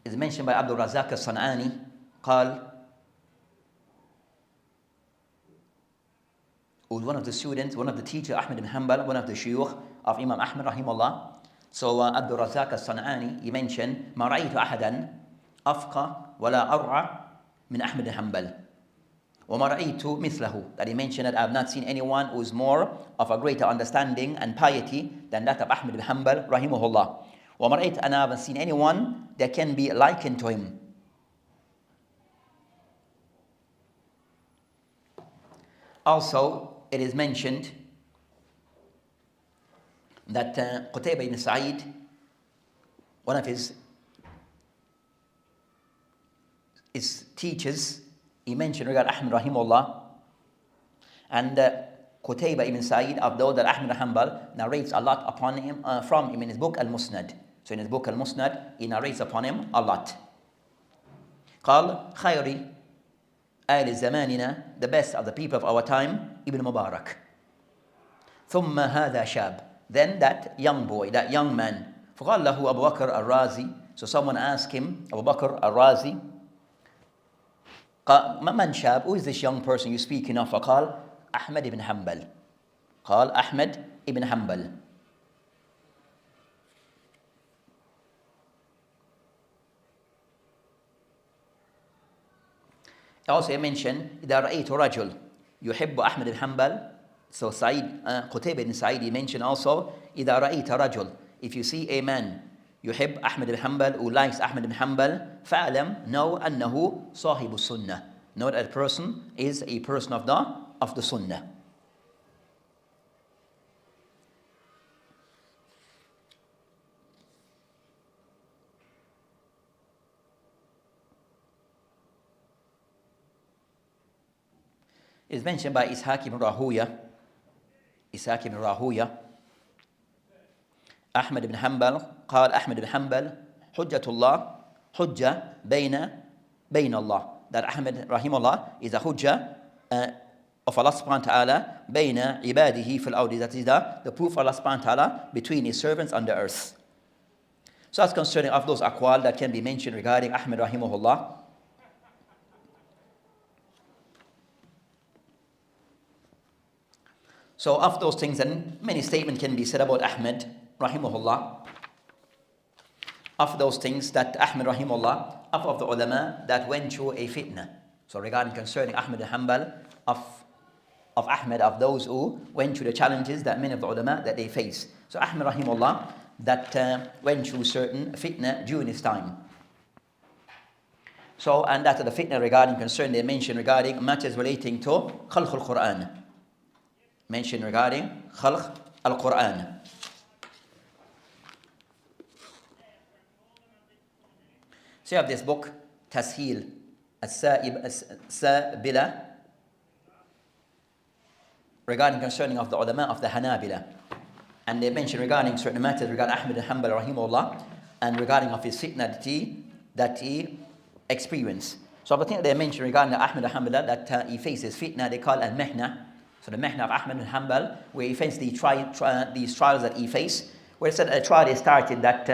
Is mentioned by Abdul Razak al-San'ani, قال, who was one of the students, one of the teachers of Ahmad ibn Hanbal, one of the shuyukh of Imam Ahmad rahimahullah. So Abdul Razak al-San'ani, he mentioned, ما رأيت أحدا أفقه ولا أرعى من أحمد بن حنبل وما رأيت مثله. That he mentioned that I have not seen anyone who is more of a greater understanding and piety than that of Ahmad ibn Hanbal rahimahullah. وما رأيت, and I haven't seen anyone that can be likened to him. Also, it is mentioned that Qutaybah ibn Sa'id, one of his teachers, he mentioned regarding Ahmad rahimahullah, and Qutaybah ibn Sa'id, of those that Ahmad Hanbal narrates a lot upon him from him in his book Al-Musnad. So in his book Al-Musnad, he narrates upon him a lot. قال خيري آل زماننا, the best of the people of our time, Ibn Mubarak. ثم هذا شاب, then that young boy, that young man. فقال له أبو بكر الرازي, so someone asked him, Abu Bakr al-Razi, من شاب, who is this young person you speaking of? فقال أحمد ibn Hanbal. قال أحمد ibn Hanbal. Also he mentioned إذا رأيت رجل يحب أحمد بن حنبل. So Sa'id, Qutaybah ibn Sa'id, he mentioned also إذا رأيت رجل, if you see a man يحب أحمد بن حنبل, who likes Ahmad ibn Hanbal, فأعلم, know أنه صاحب السنة, know that person is a person of the sunnah. Is mentioned by Ishaq ibn Rahuya. Ishaq ibn Rahuya, Ahmad ibn Hanbal, قال أحمد ibn Hanbal, حجة الله, حجة بين الله. That Ahmad rahimahullah is a hujjah of Allah subhanahu wa ta'ala, بين عباده في الأرض. That is the proof of Allah subhanahu wa ta'ala between his servants on the earth. So that's concerning of those aqwal that can be mentioned regarding Ahmad rahimahullah. So of those things, and many statements can be said about Ahmad rahimahullah. Of those things that Ahmad rahimahullah, of the ulama that went through a fitna. So regarding concerning Ahmad al-Hanbal, of Ahmad, of those who went through the challenges that many of the ulama that they face. So Ahmad rahimahullah, that went through certain fitna during his time. So, and that the fitna regarding concern they mentioned regarding matters relating to khalq al-Quran. Mentioned regarding khalq al-Quran. So you have this book, Tasheel As-Sabila, regarding concerning of the ulama of the Hanabila. And they mentioned regarding certain matters regarding Ahmad ibn Hanbal rahimahullah, and regarding of his fitna that he experienced. So I think they mentioned regarding Ahmad ibn Hanbal that he faces fitna, they call al-mihna. So the mihna of Ahmad ibn Hanbal, where he faced these trials that he faced, where it said a trial they started that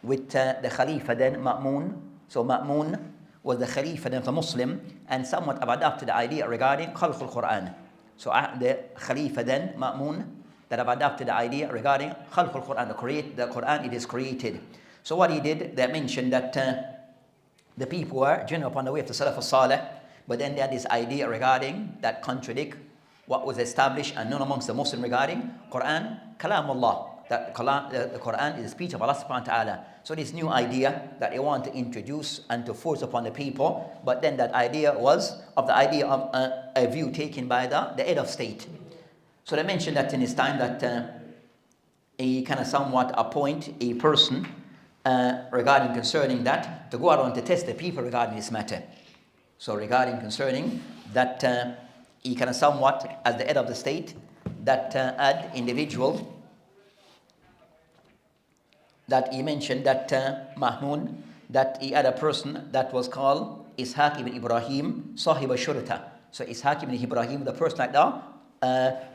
with the Khalifa then, Ma'mun. So Ma'mun was the Khalifa then, the Muslim, and somewhat have adopted the idea regarding Khalq al-Quran. So the Khalifa then, Ma'mun, that have adopted the idea regarding Khalq al-Quran, the Quran, it is created. So what he did, they mentioned that the people were generally upon the way of the Salaf al-Salih, but then they had this idea regarding that contradict what was established and known amongst the Muslims regarding Quran, Kalamullah, that the Quran is the speech of Allah subhanahu wa ta'ala. So this new idea that they want to introduce and to force upon the people, but then that idea was of the idea of a view taken by the head of state. So they mentioned that in his time that he kind of somewhat appoint a person regarding concerning that to go around to test the people regarding this matter. So regarding concerning that he kind of somewhat as the head of the state that had individual that he mentioned that Mahmoud, that he had a person that was called Ishaq ibn Ibrahim Sahib al-Shurta. So Ishaq ibn Ibrahim, the person like that,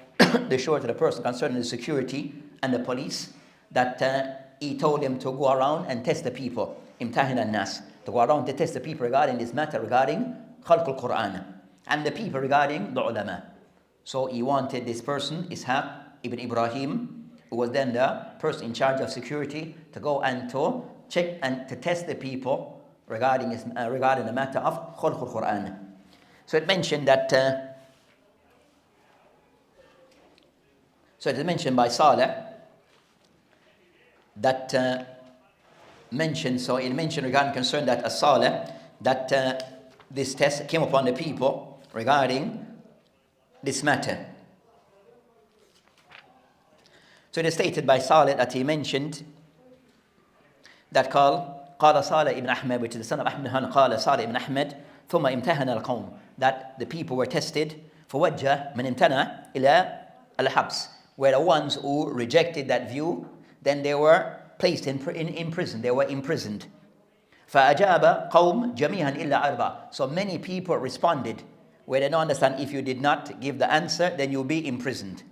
the short of the person concerning the security and the police, that he told him to go around and test the people, imtahin al-nas, to go around to test the people regarding this matter regarding Khalq al-Quran, and the people regarding the ulama. So he wanted this person, Ishaq ibn Ibrahim, who was then the person in charge of security, to go and to check and to test the people regarding the matter of Khalq al-Quran. So it mentioned that so it is mentioned by Saleh that mentioned, so it mentioned regarding concern that As-Saleh, that this test came upon the people regarding this matter. So it is stated by Saleh that he mentioned that قال صالح ibn Ahmed, which is the son of Ahmed ibn قال صالح ibn Ahmed ثم امتحن القوم, that the people were tested فوجه من امتنع إلى الحبس, where the ones who rejected that view, then they were placed in prison, they were imprisoned. فأجاب قوم جميعا إلا أربعة, so many people responded, where they don't understand, if you did not give the answer, then you'll be imprisoned.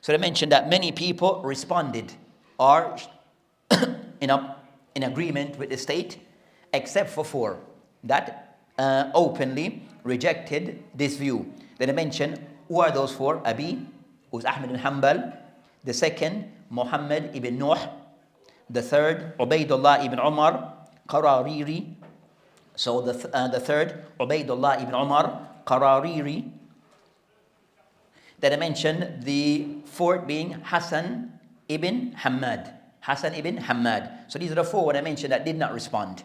So they mentioned that many people responded or in agreement with the state, except for 4 that openly rejected this view. Then they mentioned, who are those 4? Abi, who's Ahmad ibn Hanbal. The second, Muhammad ibn Nuh. The third, Ubaidullah ibn Omar Qarariri. So the third, Ubaidullah ibn Omar Qarariri. Then I mentioned the 4th being Hassan ibn Hamad. Hassan ibn Hamad. So these are the 4 when I mentioned that did not respond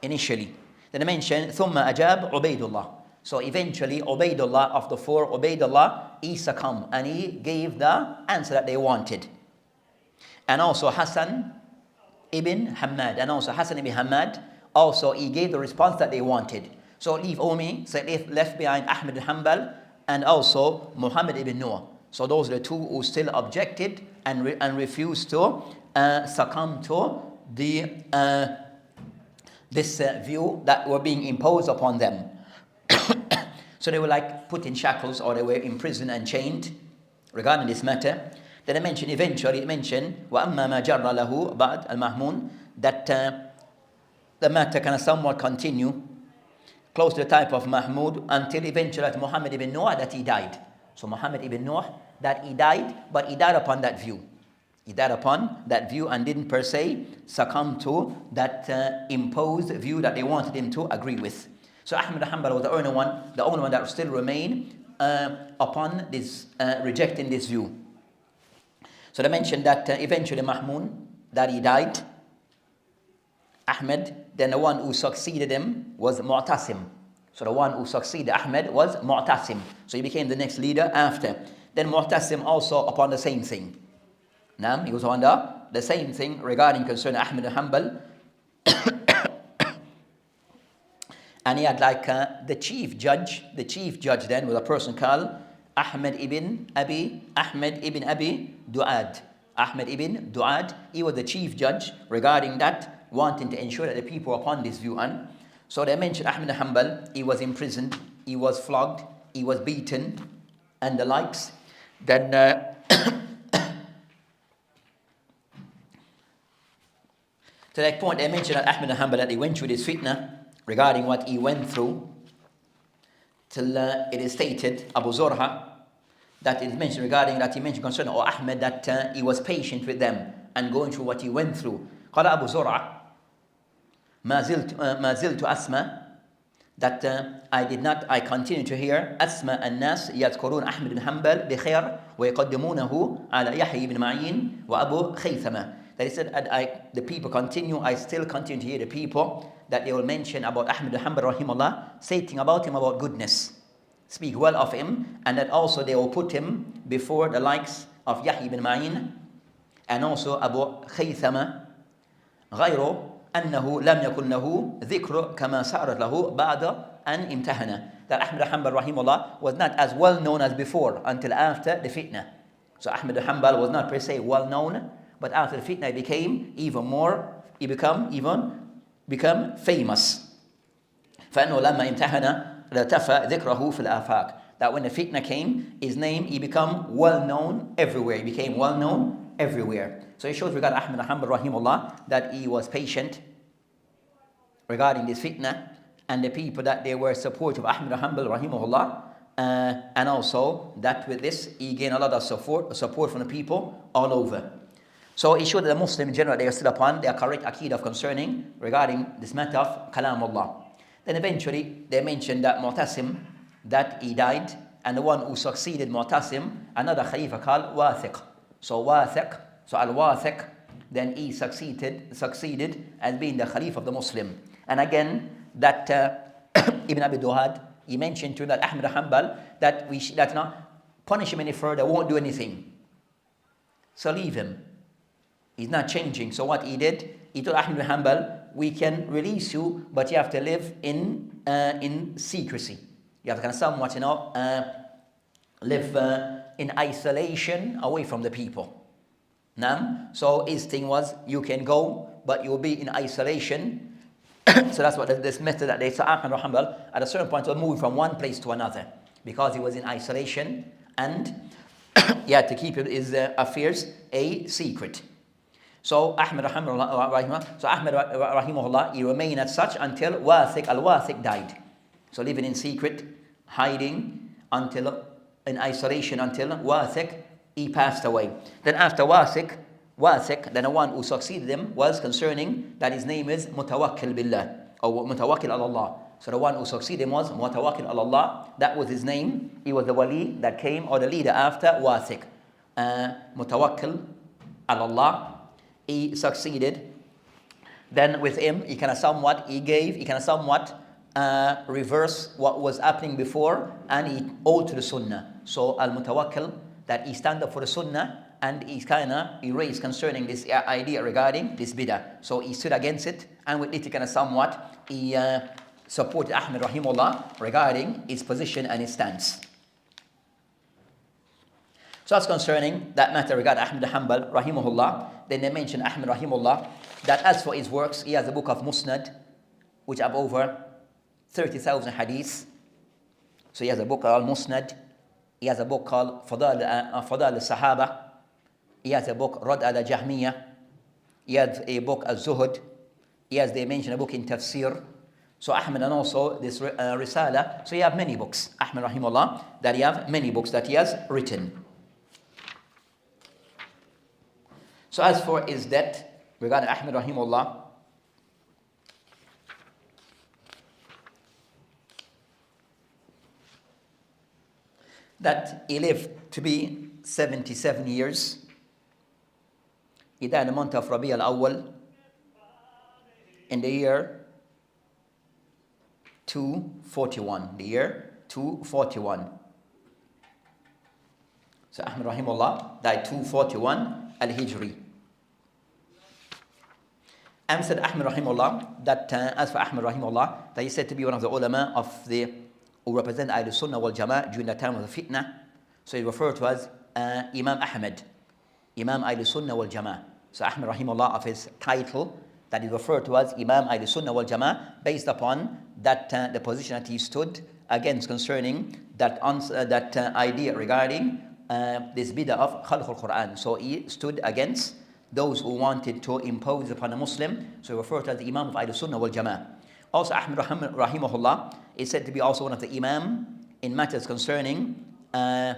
initially. Then I mentioned ثم أجاب Ubaidullah. So eventually Ubaidullah, of the 4, Ubaidullah, he succumbed and he gave the answer that they wanted. And also Hassan ibn Hamad. And also Hassan ibn Hamad, also he gave the response that they wanted. So leave Omi, so left behind Ahmad ibn Hanbal, and also Muhammad ibn Noah. So those are the 2 who still objected and refused to succumb to this view that were being imposed upon them. So they were like put in shackles, or they were imprisoned and chained regarding this matter. Then I mentioned, eventually it mentioned وَأَمَّا مَا جَرَّ لَهُ بَعْدَ الْمَحْمُونَ, that the matter can somewhat continue close to the type of Mahmud until eventually at Muhammad ibn Noah, that he died. So Muhammad ibn Noah, that he died, but he died upon that view. He died upon that view and didn't per se succumb to that imposed view that they wanted him to agree with. So Ahmad ibn Hanbal was the only one that still remained upon this, rejecting this view. So they mentioned that eventually Mahmud, that he died. Ahmed, then the one who succeeded him was Mu'tasim. So the one who succeeded Ahmed was Mu'tasim. So he became the next leader after. Then Mu'tasim also upon the same thing. Now he was on the same thing regarding concerning Ahmed ibn Hanbal. And he had like the chief judge then was a person called Ahmed ibn Abi Du'ad. Ahmed ibn Du'ad, he was the chief judge regarding that, wanting to ensure that the people were upon this view. And so they mentioned Ahmed ibn Hanbal, he was imprisoned, he was flogged, he was beaten, and the likes. Then to that point, they mentioned that Ahmed ibn Hanbal, that he went through this fitna regarding what he went through, till it is stated, Abu Zurha, that is mentioned regarding that he mentioned concerning Ahmed, that he was patient with them and going through what he went through. قال أبو زرعة ما زلت أسمع, that I continue to hear أسمع الناس يذكرون أحمد بن حنبل بخير ويقدمونه على يحيى بن معين وأبو خيثمة. That he said, the people continue, I still continue to hear the people that they will mention about Ahmad bin Hanbal rahimahullah, saying about him about goodness, speak well of him, and that also they will put him before the likes of Yahya ibn Ma'in and also Abu Khaythama, غير أنه لم يكن له ذكر كما صارت له بعد أن امتهن. That Ahmad bin Hanbal rahimahullah was not as well known as before until after the fitna. So Ahmad bin Hanbal was not per se well known, but after the fitna he became even more, he become famous. فأنه لما امتهن لتفى ذكره في الآفاق. That when the fitna came, his name, he become well known everywhere. He became well known everywhere. So it shows regarding Ahmad bin Hanbal rahimahullah that he was patient regarding this fitna, and the people that they were supportive of Ahmad bin Hanbal rahimahullah, and also that with this he gained a lot of support from the people all over. So it showed that the Muslim in general, they are still upon their correct aqidah concerning regarding this matter of Kalamullah. Then eventually they mentioned that Mu'tasim, that he died, and the one who succeeded Mu'tasim, another Khalifa called Wathiq. So Al-Wathiq, then he succeeded as being the Khalifa of the Muslim. And again, that Ibn Abi Duhad, he mentioned to that Ahmad bin Hanbal that we should not punish him any further, won't do anything. So leave him. He's not changing. So what he did, he told Ahmad bin Hanbal, we can release you, but you have to live in secrecy. You have to kind of somewhat, live in isolation away from the people. So his thing was, you can go, but you'll be in isolation. So that's what this method that they saw Ahmad bin Hanbal at a certain point was moving from one place to another because he was in isolation and he had to keep his affairs a secret. So Ahmad rahimahullah, he remained as such until Al-Wathiq died. So living in secret, hiding in isolation until Wathiq, he passed away. Then after Wathiq, then the one who succeeded him was concerning that his name is Mutawakkil Billah, or Mutawakkil Allah. So the one who succeeded him was Mutawakkil Allah. That was his name. He was the wali that came, or the leader after Wathiq. Mutawakkil Allah. He succeeded. Then with him, he kind of somewhat reverse what was happening before, and he owed to the Sunnah. So Al-Mutawakkil, that he stand up for the Sunnah, and he kind of erased concerning this idea regarding this bid'ah. So he stood against it, and with it, he supported Ahmad rahimahullah regarding his position and his stance. So that's concerning that matter regarding Ahmad bin Hanbal rahimahullah. Then they mentioned Ahmad rahimahullah that as for his works, he has a book of Musnad, which have over 30,000 hadiths. So he has a book called Musnad. He has a book called Fadal al-Sahaba. He has a book Rad al-Jahmiyyah. He has a book Al-Zuhud. They mention a book in Tafsir. So Ahmad, and also this Risala. So he have many books, Ahmad rahimahullah, that he have many books that he has written. So as for his death, regarding Ahmad rahimahullah, that he lived to be 77 years. He died in the month of Rabi al-Awwal in the year 241. The year 241. So Ahmad rahimahullah died 241 al-Hijri. And said Ahmad rahimahullah that as for Ahmad rahimahullah, that he said to be one of the ulama of who represent As-Sunnah wal Jama'ah during the time of the fitna. So he's referred to as Imam Ahmed, Imam Ahl-Sunnah wal Jama'ah. So Ahmed rahimahullah, of his title, that is referred to as Imam Ahl-Sunnah wal Jama'ah, based upon that the position that he stood against concerning that idea regarding this bid'ah of Khalq al-Quran. So he stood against those who wanted to impose upon a Muslim. So he referred to as the Imam of Ahl-Sunnah wal Jama'ah. Also Ahmed rahimahullah is said to be also one of the Imam in matters concerning of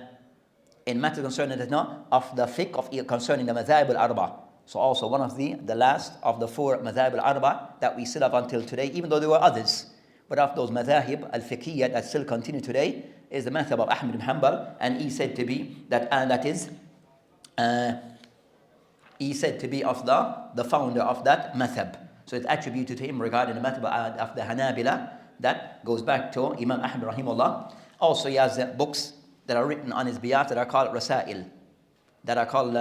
the fiqh of concerning the madhab al-arba. So also one of the last of the four madhab al-arba that we still have until today, even though there were others. But of those madhahib al-fiqhiyya that still continue today is the madhab of Ahmad ibn Hanbal, and he said to be he said to be of the founder of that madhab. So it's attributed to him regarding the madhab of the Hanabila that goes back to Imam Ahmad rahimahullah. Also he has books that are written on his behalf that are called rasail, that are called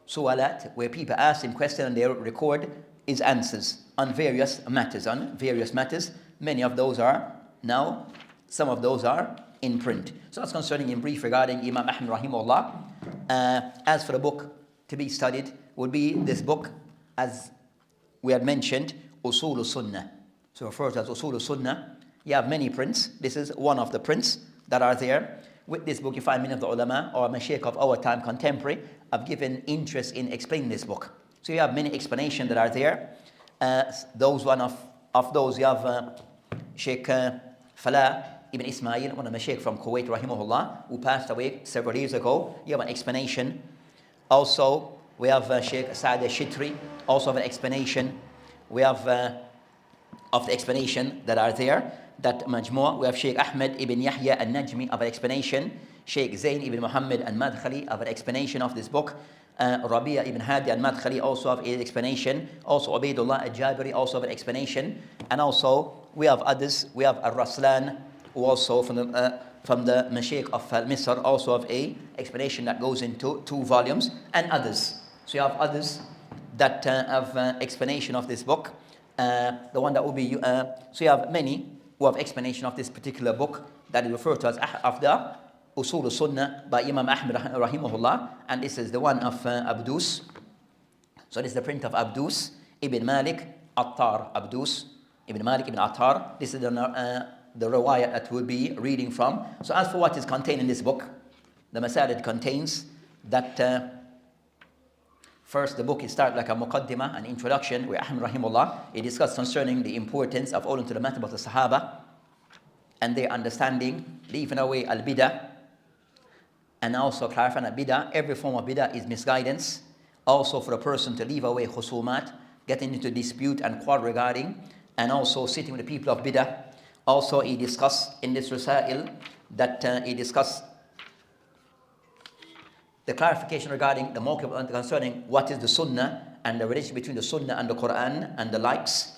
su'alat, where people ask him questions and they record his answers on various matters. Many of those are now, some of those are in print. So that's concerning in brief regarding Imam Ahmad rahimahullah. As for the book to be studied, would be this book, as we had mentioned, Usul Sunnah. So referred to as Usul Sunnah. You have many prints. This is one of the prints that are there. With this book, you find many of the ulama or mashaykh of our time, contemporary, have given interest in explaining this book. So you have many explanations that are there. Of those, you have Sheikh Falah ibn Ismail, one of the mashaykh from Kuwait, rahimahullah, who passed away several years ago. You have an explanation. Also, we have Sheikh Sa'ad al-Shitri, also have an explanation. We have of the explanation that are there, that majmu'. We have Sheikh Ahmed ibn Yahya al-Najmi of an explanation. Sheikh Zayn ibn Muhammad al-Madkhali of an explanation of this book. Rabi'a ibn Hadi al-Madkhali also of an explanation. Also Ubaidullah al-Jabiri also of an explanation. And also we have others. We have al-Raslan, who also from the Mashaykh of Misr, also of a explanation that goes into 2 volumes, and others. So you have others that have explanation of this book. The one that will be so you have many who have explanation of this particular book that is referred to as of the Usul Sunnah by Imam Ahmad rahimahullah, and this is the one of Abdus. So this is the print of Abdus ibn Malik Attar. Abdus ibn Malik ibn Attar. This is the riwayat that we'll be reading from. So as for what is contained in this book, the masalid contains that first, the book is started like a muqaddimah, an introduction, where Ahmad rahimahullah, he discussed concerning the importance of holding to the madhab of the Sahaba and their understanding, leaving away al-bid'ah, and also clarifying that bid'ah, every form of bid'ah is misguidance. Also for a person to leave away khusumat, getting into dispute and quarrel regarding, and also sitting with the people of bid'ah. Also he discussed in this rasail that he discussed the clarification regarding the mawqif concerning what is the sunnah and the relationship between the sunnah and the Quran and the likes,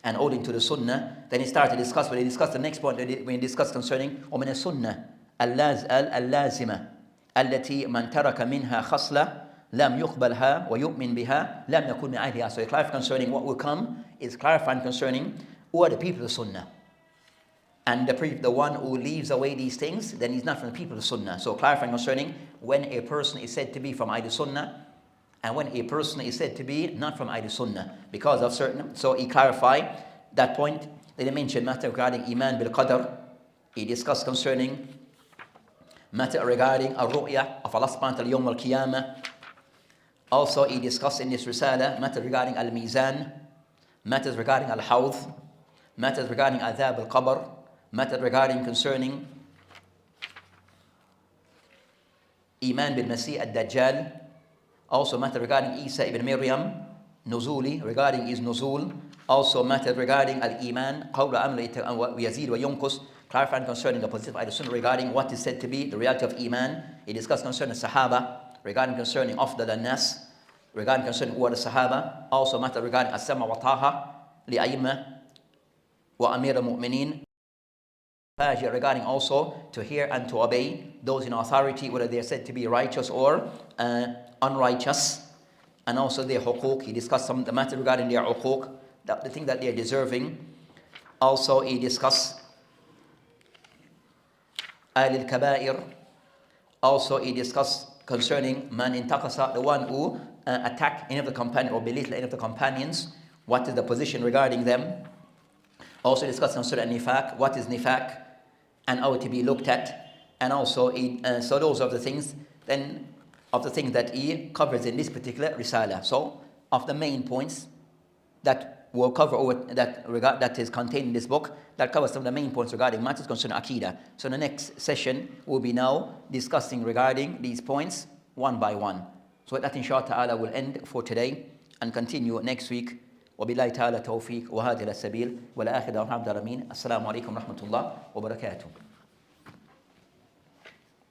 and holding to the sunnah. Then he started to discuss, when he discussed the next point, when he discussed concerning وَمِنَ السُنَّةِ اللَّازِمَةِ الَّتِي مَنْ تَرَكَ مِنْهَا خَصْلَةً لَمْ يُقْبَلْهَا وَيُؤْمِنْ بِهَا لَمْ يَكُنْ مِنْ أَهْلِهَا. So he clarified concerning what will come, is clarifying concerning who are the people of the sunnah. And the one who leaves away these things, then he's not from the people of the Sunnah. So clarifying concerning when a person is said to be from Ahl-Sunnah and when a person is said to be not from Ahl-Sunnah because of certain. So he clarified that point. Then he mentioned matter regarding Iman bil-Qadr. He discussed concerning matter regarding al-Ru'ya of Allah subhanahu wa ta'ala Yawm al-Qiyamah. Also he discussed in this risala matter regarding al-Mizan, matters regarding al-Hawd, matters regarding Adhab al-Qabr, matter regarding concerning Iman bil Masih ad-Dajjal, also matter regarding Isa ibn Maryam, Nuzuli, regarding his Nuzul, also matter regarding al-Iman, Qawla amr wa yazid wa yunqus, clarifying concerning the position of Ahl-Sunnah regarding what is said to be the reality of Iman. He discussed concerning Sahaba, regarding concerning Afdal al-Nas, regarding concerning who are the Sahaba, also matter regarding as-Sama wa Taha, li-Aimah wa Amir al-Mu'minin, regarding also to hear and to obey those in authority, whether they are said to be righteous or unrighteous, and also their huquq. He discussed the matter regarding their huquq, the thing that they are deserving. Also he discussed Ahl al-Kaba'ir, Also, he discussed concerning man intaqasa, the one who attack any of the companions or belittle any of the companions. What is the position regarding them? Also discussed concerning nifaq, what is nifaq, and how to be looked at. And also, so those are the things then of the things that he covers in this particular risala. So, of the main points that will cover over that is contained in this book, that covers some of the main points regarding matters concerning Aqidah. So the next session will be now discussing regarding these points one by one. So that inshallah ta'ala will end for today and continue next week. وبالله تعالى توفيق وهذه السبيل ولا آخر دعوانا الحمد لله. السلام عليكم ورحمة الله وبركاته.